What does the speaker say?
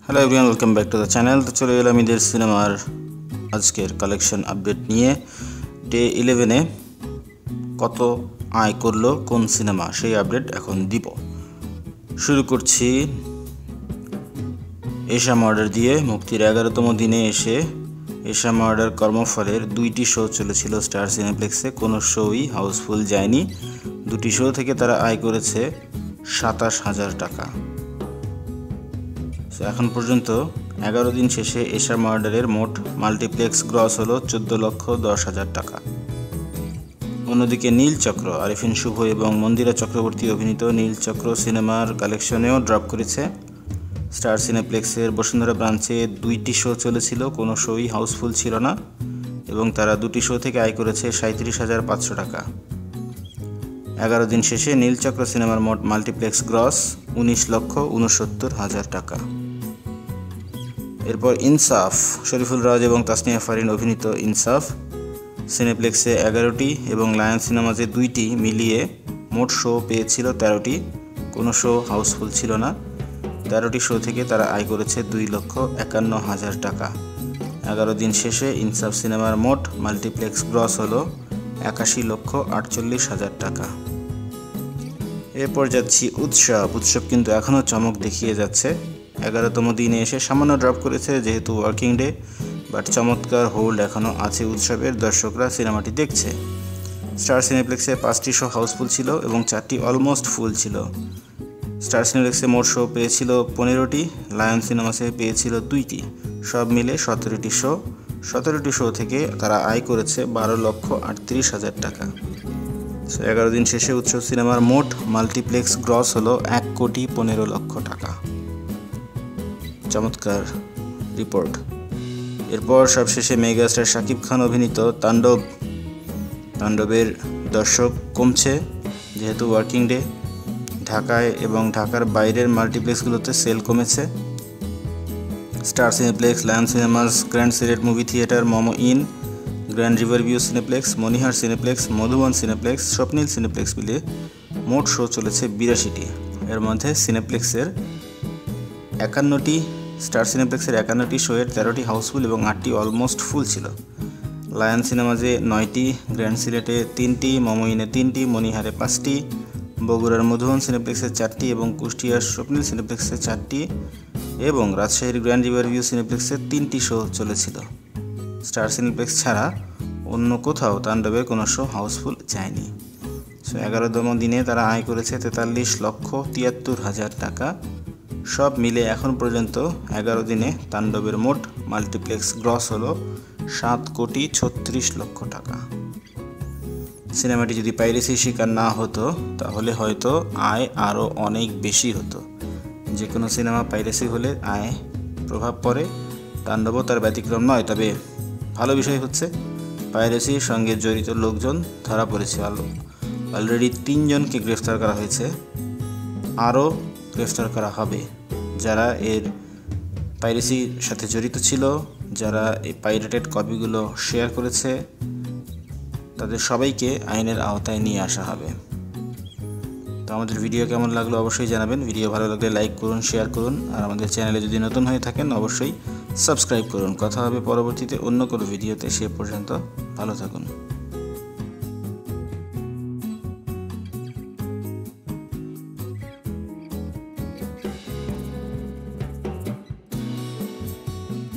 Hello everyone, welcome back to the channel. তো চলে এলাম ঈদের সিনেমার আজকের কালেকশন আপডেট নিয়ে। ডে 11-এ কত আয় করলো কোন সিনেমা সেই আপডেট এখন দিব। শুরু করছি এশা মার্ডার দিয়ে। মুক্তির 11তম দিনে এসে এশা মার্ডার কর্মফলের 2টি শো চলেছিল স্টার সিনেপ্লেক্সে, কোনো শোই হাউসফুল যায়নি। 2টি শো থেকে তারা আয় করেছে 27,000 টাকা। এখন পর্যন্ত 11 দিন শেষে এশা মার্ডারের মোট মাল্টিপ্লেক্স গ্রস হলো 14,10,000 টাকা। অন্যদিকে নীলচক্র, আরিফিন শুভ এবং মন্দিরা চক্রবর্তী অভিনীত নীলচক্র সিনেমার কালেকশনেও ড্রপ করেছে। স্টার সিনেপ্লেক্সের বসুন্ধরা ব্রাঞ্চে 2টি শো চলেছিল, কোনো শোই হাউসফুল ছিল না এবং তারা 2টি শো থেকে আয় করেছে 37,500 টাকা। 11 দিন শেষে নীলচক্র সিনেমার মোট মাল্টিপ্লেক্স গ্রস 19,69,000 টাকা। এরপর ইনসাফ, শরীফুল রাজ এবং তাসনিয়া ফারিন অভিনীত ইনসাফ সিনেপ্লেক্সে 11টি এবং লায়ন সিনেমাজে 2টি মিলিয়ে মোট শো পেয়েছিল 13টি, কোনো শো হাউসফুল ছিল না। 13টি শো থেকে তারা আয় করেছে 2,51,000 টাকা। 11 দিন শেষে ইনসাফ সিনেমার মোট মাল্টিপ্লেক্স গ্রস হলো 81,48,000 টাকা। এরপর যাচ্ছি উৎসব কিন্তু এখনও চমক দেখিয়ে যাচ্ছে। 11তম দিনে এসে সামান্য ড্রপ করেছে যেহেতু ওয়ার্কিং ডে, বাট চমৎকার হোল্ড এখনও আছে উৎসবের। দর্শকরা সিনেমাটি দেখছে। স্টার সিনেপ্লেক্সে 5টি শো হাউসফুল ছিল এবং 4টি অলমোস্ট ফুল ছিল। স্টার সিনেপ্লেক্সে মোট শো পেয়েছিল 15টি, লায়ন সিনেমাসে পেয়েছিল 2টি, সব মিলে 17টি শো। 17টি শো থেকে তারা আয় করেছে 12,38,000 টাকা। 11 দিন শেষে উৎসব সিনেমার মোট মাল্টিপ্লেক্স গ্রস হলো 1,15,00,000 টাকা। চমৎকার রিপোর্ট। এরপর সবশেষে মেগাস্টার শাকিব খান অভিনীত তাণ্ডবের দর্শক কমছে যেহেতু ওয়ার্কিং ডে। ঢাকায় এবং ঢাকার বাইরের মাল্টিপ্লেক্সগুলোতে সেল কমেছে। Star cineplex, lion cinemas, grand Sylhet movie theatre, momo in, grand river view cineplex, Monihar cineplex, Madhuban cineplex, Swapnil cineplex মিলে মোট শো চলেছে 82টি। এর মধ্যে সিনেপ্লেক্সের 51টি, স্টার সিনেপ্লেক্সের 51টি শোয়ের 13টি হাউসফুল এবং 8টি অলমোস্ট ফুল ছিল। লায়ন সিনেমাজে 9টি, গ্র্যান্ড সিলেটে 3টি, মোমো ইনে 3টি, মনিহারে 5টি, বগুড়ার মধুবন সিনেপ্লেক্সে 4টি এবং কুষ্টিয়ার স্বপ্নীল সিনেপ্লেক্সে 4টি এবং রাজশাহীর গ্র্যান্ড রিভার ভিউ সিনেপ্লেক্সে 3টি শো চলেছিল। স্টার সিনেপ্লেক্স ছাড়া অন্য কোথাও তাণ্ডবের কোনো শো হাউসফুল যায়নি। 11তম দিনে তারা আয় করেছে 43,73,000 টাকা। সব মিলে এখন পর্যন্ত 11 দিনে তাণ্ডবের মোট মাল্টিপ্লেক্স গ্রস হলো 7,36,00,000 টাকা। সিনেমাটি যদি পাইরেসির শিকার না হতো তাহলে হয়তো আয় আরও অনেক বেশি হতো। যে কোনো সিনেমা পাইরেসি হলে আয় প্রভাব পড়ে, তাণ্ডবও তার ব্যতিক্রম নয়। তবে ভালো বিষয় হচ্ছে পাইরেসির সঙ্গে জড়িত লোকজন ধরা পড়েছে। অলরেডি 3 জনকে গ্রেফতার করা হয়েছে, আরও গ্রেফতার করা হবে। যারা এর পাইরেসির সাথে জড়িত ছিল, যারা এই পাইরেটেড কপিগুলো শেয়ার করেছে, তাদের সবাইকে আইনের আওতায় নিয়ে আসা হবে। তো আমাদের ভিডিও কেমন লাগলো অবশ্যই জানাবেন। ভিডিও ভালো লাগলে লাইক করুন, শেয়ার করুন, আর আমাদের চ্যানেলে যদি নতুন হয়ে থাকেন অবশ্যই সাবস্ক্রাইব করুন। কথা হবে পরবর্তীতে অন্য কোনো ভিডিওতে। সে পর্যন্ত ভালো থাকুন।